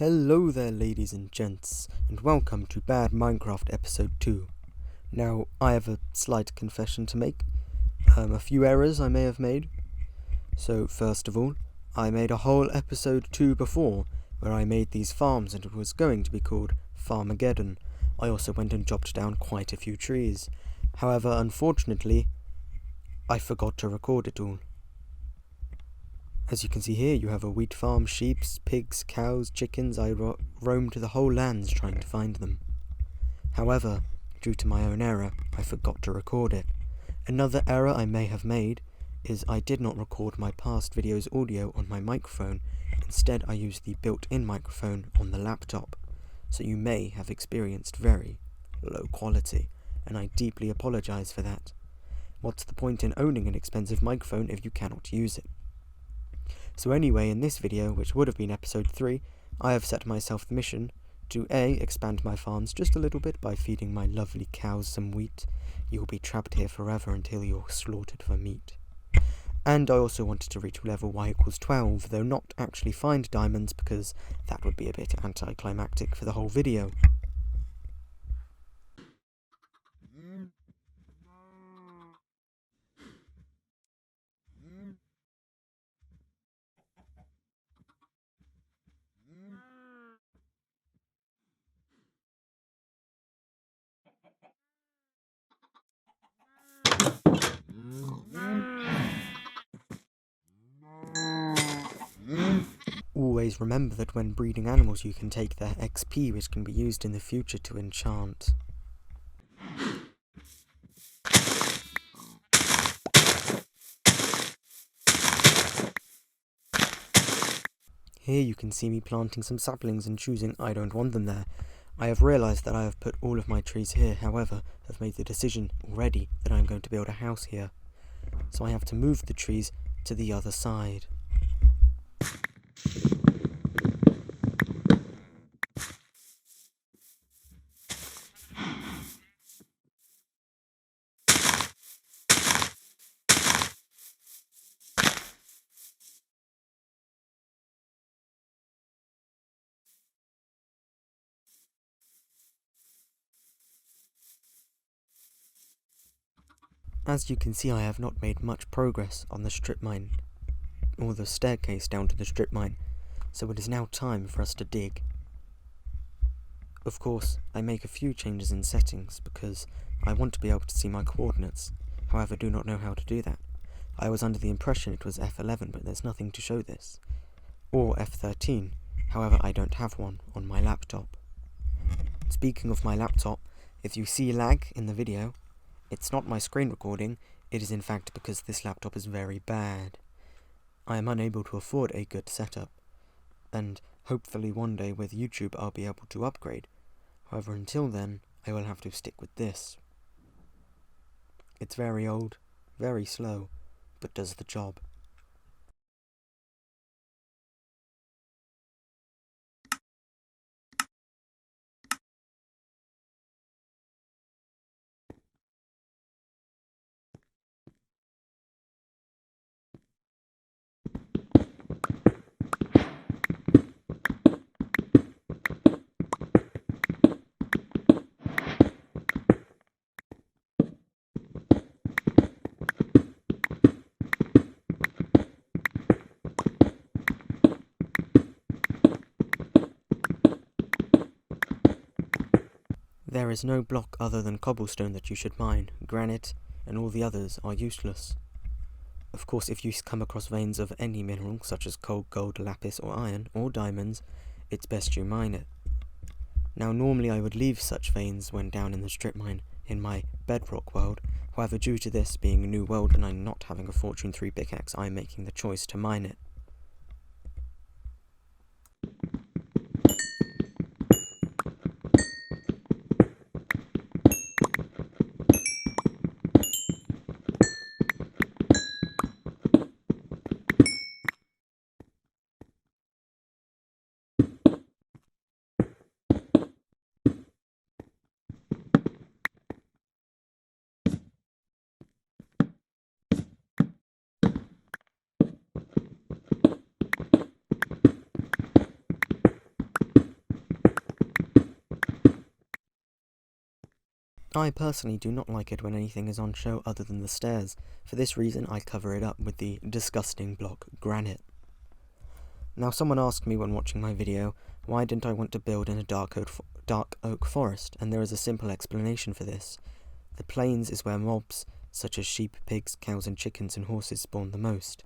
Hello there, ladies and gents, and welcome to Bad Minecraft Episode 2. Now, I have a slight confession to make. A few errors I may have made. So, first of all, I made a whole Episode 2 before, where I made these farms and it was going to be called Farmaggedon. I also went and chopped down quite a few trees. However, unfortunately, I forgot to record it all. As you can see here, you have a wheat farm, sheep, pigs, cows, chickens. I roamed the whole lands trying to find them. However, due to my own error, I forgot to record it. Another error I may have made is I did not record my past video's audio on my microphone. Instead, I used the built-in microphone on the laptop. So you may have experienced very low quality, and I deeply apologize for that. What's the point in owning an expensive microphone if you cannot use it? So anyway, in this video, which would have been episode 3, I have set myself the mission to A. expand my farms just a little bit by feeding my lovely cows some wheat. You will be trapped here forever until you're slaughtered for meat. And I also wanted to reach level Y equals 12, though not actually find diamonds because that would be a bit anticlimactic for the whole video. Always remember that when breeding animals you can take their XP, which can be used in the future to enchant. Here you can see me planting some saplings and choosing I don't want them there. I have realised that I have put all of my trees here, however, have made the decision already that I am going to build a house here. So I have to move the trees to the other side. As you can see, I have not made much progress on the strip mine, or the staircase down to the strip mine, so it is now time for us to dig. Of course, I make a few changes in settings because I want to be able to see my coordinates, however do not know how to do that. I was under the impression it was F11, but there's nothing to show this. Or F13, however I don't have one on my laptop. Speaking of my laptop, if you see lag in the video, it's not my screen recording, it is in fact because this laptop is very bad. I am unable to afford a good setup, and hopefully one day with YouTube I'll be able to upgrade. However, until then, I will have to stick with this. It's very old, very slow, but does the job. There is no block other than cobblestone that you should mine. Granite and all the others are useless. Of course, if you come across veins of any mineral, such as coal, gold, lapis or iron, or diamonds, it's best you mine it. Now normally I would leave such veins when down in the strip mine in my bedrock world, however due to this being a new world and I'm not having a Fortune 3 pickaxe, I'm making the choice to mine it. I personally do not like it when anything is on show other than the stairs. For this reason, I cover it up with the disgusting block granite. Now, someone asked me when watching my video, why didn't I want to build in a dark oak forest, and there is a simple explanation for this. The plains is where mobs, such as sheep, pigs, cows and chickens and horses spawn the most.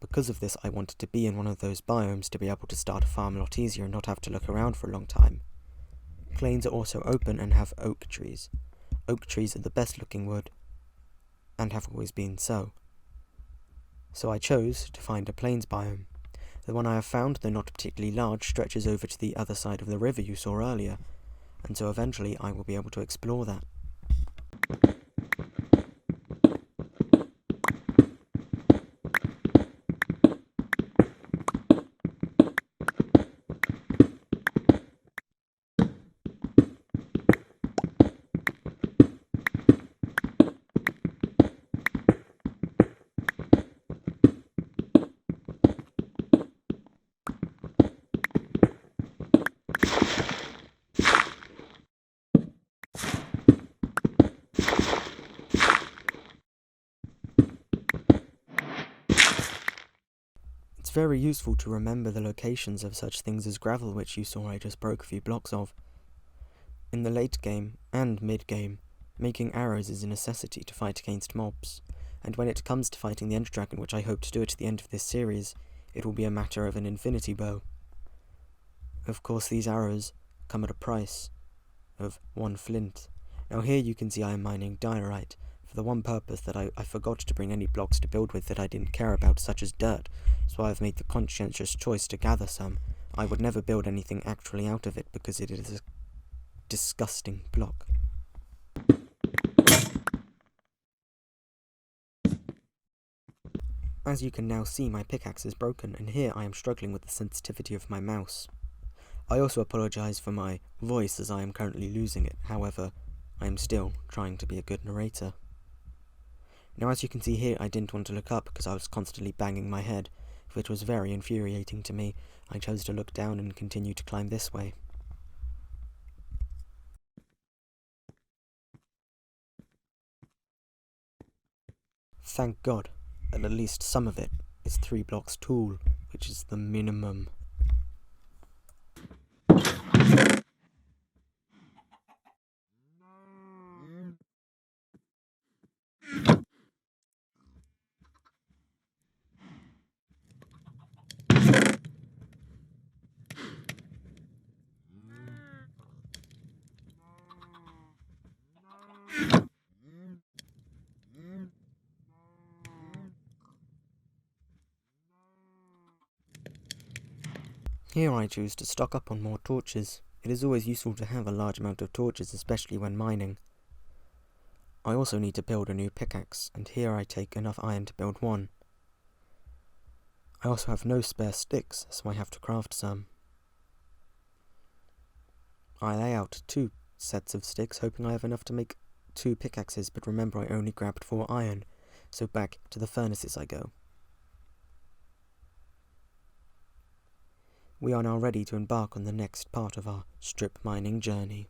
Because of this, I wanted to be in one of those biomes to be able to start a farm a lot easier and not have to look around for a long time. Plains are also open and have oak trees. Oak trees are the best looking wood, and have always been so. So I chose to find a plains biome. The one I have found, though not particularly large, stretches over to the other side of the river you saw earlier, and so eventually I will be able to explore that. It's very useful to remember the locations of such things as gravel, which you saw I just broke a few blocks of. In the late game and mid-game, making arrows is a necessity to fight against mobs, and when it comes to fighting the End Dragon, which I hope to do at the end of this series, it will be a matter of an infinity bow. Of course, these arrows come at a price of 1 flint. Now here you can see I am mining diorite, for the one purpose that I forgot to bring any blocks to build with that I didn't care about, such as dirt, so I have made the conscientious choice to gather some. I would never build anything actually out of it, because it is a disgusting block. As you can now see, my pickaxe is broken, and here I am struggling with the sensitivity of my mouse. I also apologise for my voice as I am currently losing it, however, I am still trying to be a good narrator. Now as you can see here, I didn't want to look up because I was constantly banging my head, which was very infuriating to me. I chose to look down and continue to climb this way. Thank God, at least some of it is 3 blocks tall, which is the minimum. Here I choose to stock up on more torches. It is always useful to have a large amount of torches, especially when mining. I also need to build a new pickaxe, and here I take enough iron to build one. I also have no spare sticks, so I have to craft some. I lay out 2 sets of sticks, hoping I have enough to make 2 pickaxes, but remember I only grabbed 4 iron, so back to the furnaces I go. We are now ready to embark on the next part of our strip mining journey.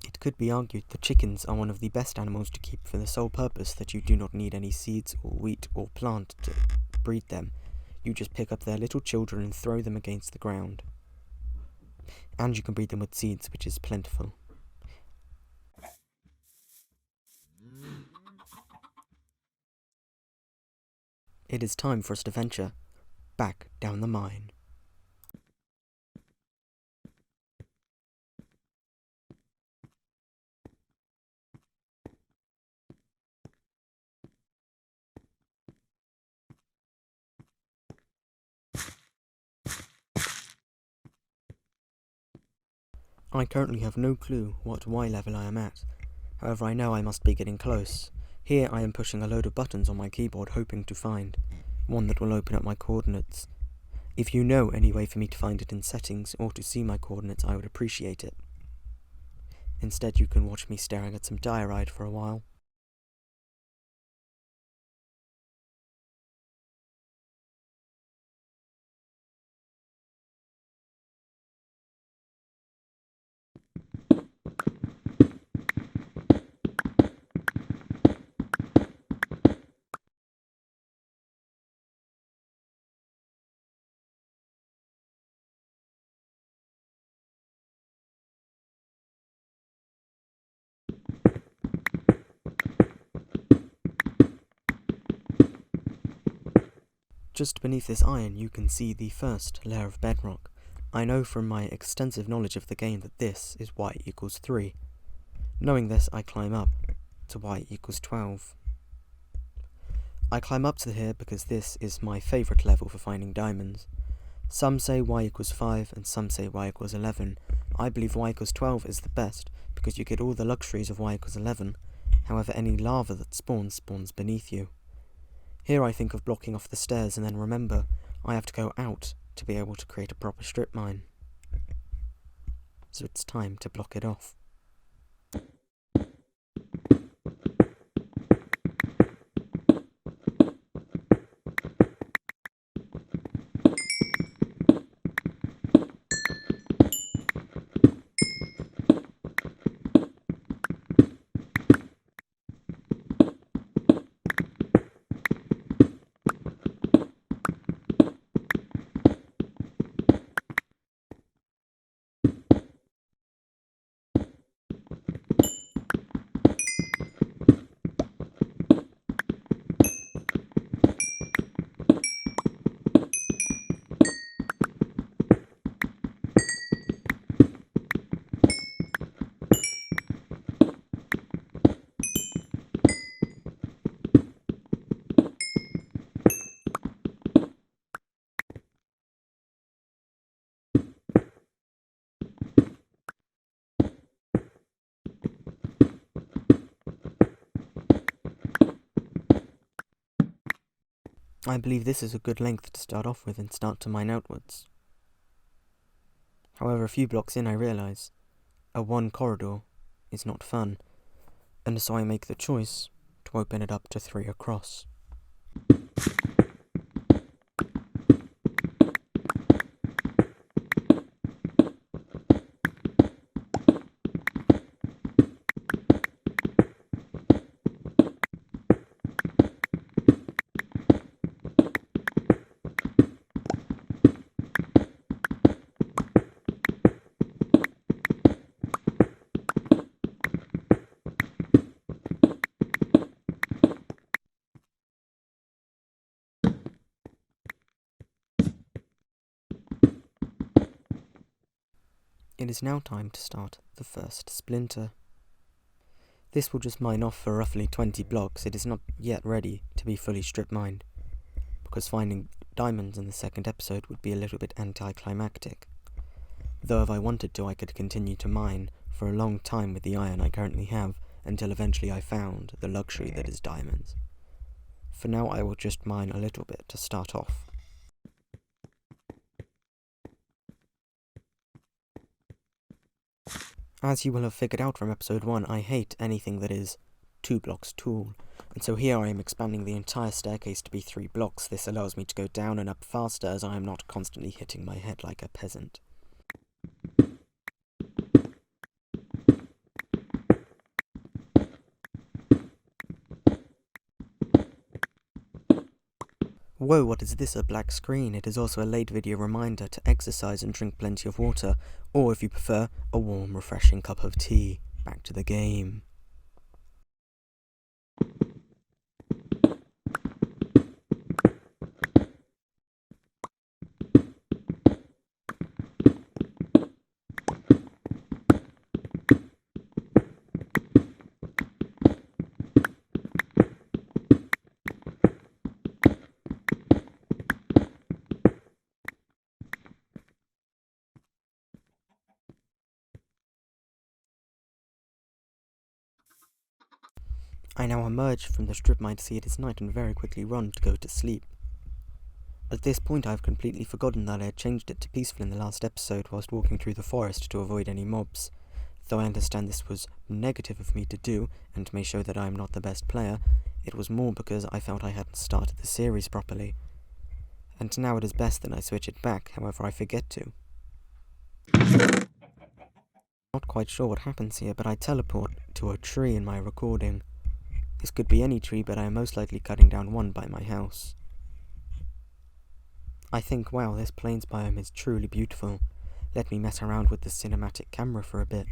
It could be argued that chickens are one of the best animals to keep for the sole purpose that you do not need any seeds or wheat or plant to breed them. You just pick up their little children and throw them against the ground. And you can breed them with seeds, which is plentiful. It is time for us to venture back down the mine. I currently have no clue what Y level I am at, however I know I must be getting close. Here I am pushing a load of buttons on my keyboard hoping to find one that will open up my coordinates. If you know any way for me to find it in settings or to see my coordinates, I would appreciate it. Instead you can watch me staring at some diorite for a while. Just beneath this iron you can see the first layer of bedrock. I know from my extensive knowledge of the game that this is y equals 3. Knowing this, I climb up to y equals 12. I climb up to here because this is my favourite level for finding diamonds. Some say y equals 5 and some say y equals 11. I believe y equals 12 is the best because you get all the luxuries of y equals 11. However, any lava that spawns beneath you. Here I think of blocking off the stairs and then remember I have to go out to be able to create a proper strip mine. So it's time to block it off. I believe this is a good length to start off with and start to mine outwards. However, a few blocks in I realise a one corridor is not fun, and so I make the choice to open it up to 3 across. It is now time to start the first splinter. This will just mine off for roughly 20 blocks. It is not yet ready to be fully strip mined, because finding diamonds in the second episode would be a little bit anticlimactic. Though if I wanted to, I could continue to mine for a long time with the iron I currently have, until eventually I found the luxury that is diamonds. For now I will just mine a little bit to start off. As you will have figured out from episode 1, I hate anything that is 2 blocks tall, and so here I am expanding the entire staircase to be 3 blocks. This allows me to go down and up faster as I am not constantly hitting my head like a peasant. Whoa, what is this, a black screen? It is also a late video reminder to exercise and drink plenty of water, or if you prefer, a warm, refreshing cup of tea. Back to the game. I now emerge from the strip mine to see it is night and very quickly run to go to sleep. At this point I have completely forgotten that I had changed it to peaceful in the last episode whilst walking through the forest to avoid any mobs. Though I understand this was negative of me to do, and may show that I am not the best player, it was more because I felt I hadn't started the series properly. And now it is best that I switch it back, however I forget to. Not quite sure what happens here, but I teleport to a tree in my recording. This could be any tree, but I am most likely cutting down one by my house. I think, wow, this plains biome is truly beautiful. Let me mess around with the cinematic camera for a bit.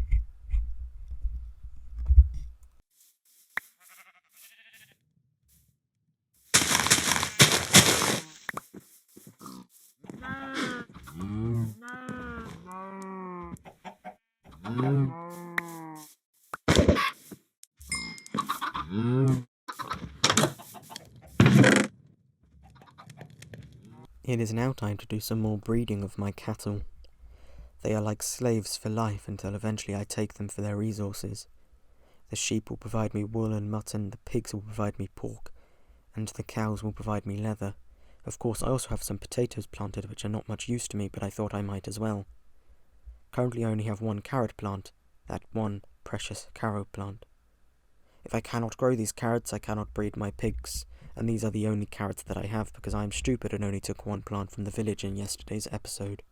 It is now time to do some more breeding of my cattle. They are like slaves for life until eventually I take them for their resources. The sheep will provide me wool and mutton, the pigs will provide me pork, and the cows will provide me leather. Of course, I also have some potatoes planted which are not much use to me, but I thought I might as well. Currently I only have one carrot plant, that one precious carrot plant. If I cannot grow these carrots, I cannot breed my pigs, and these are the only carrots that I have because I am stupid and only took one plant from the village in yesterday's episode.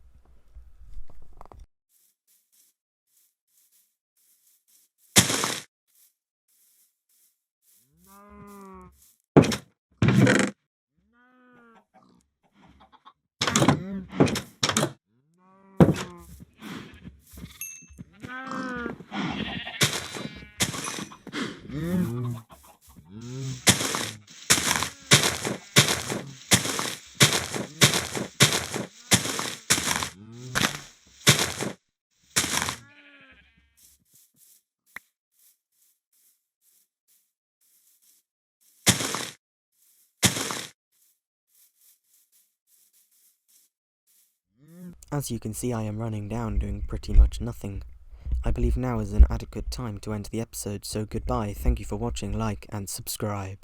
As you can see, I am running down doing pretty much nothing. I believe now is an adequate time to end the episode, so goodbye, thank you for watching, like and subscribe.